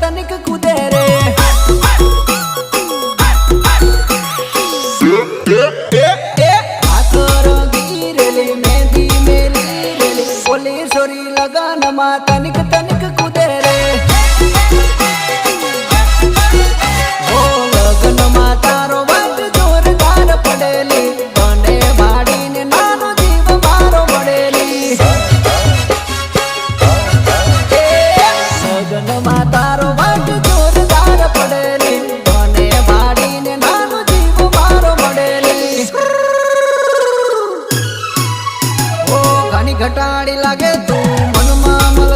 तनिक कूदे रे। हाथों गिरेली मेहंदी मेरी रेली, बोली सोरी लगान मा तनिक तनिक कूदे रे।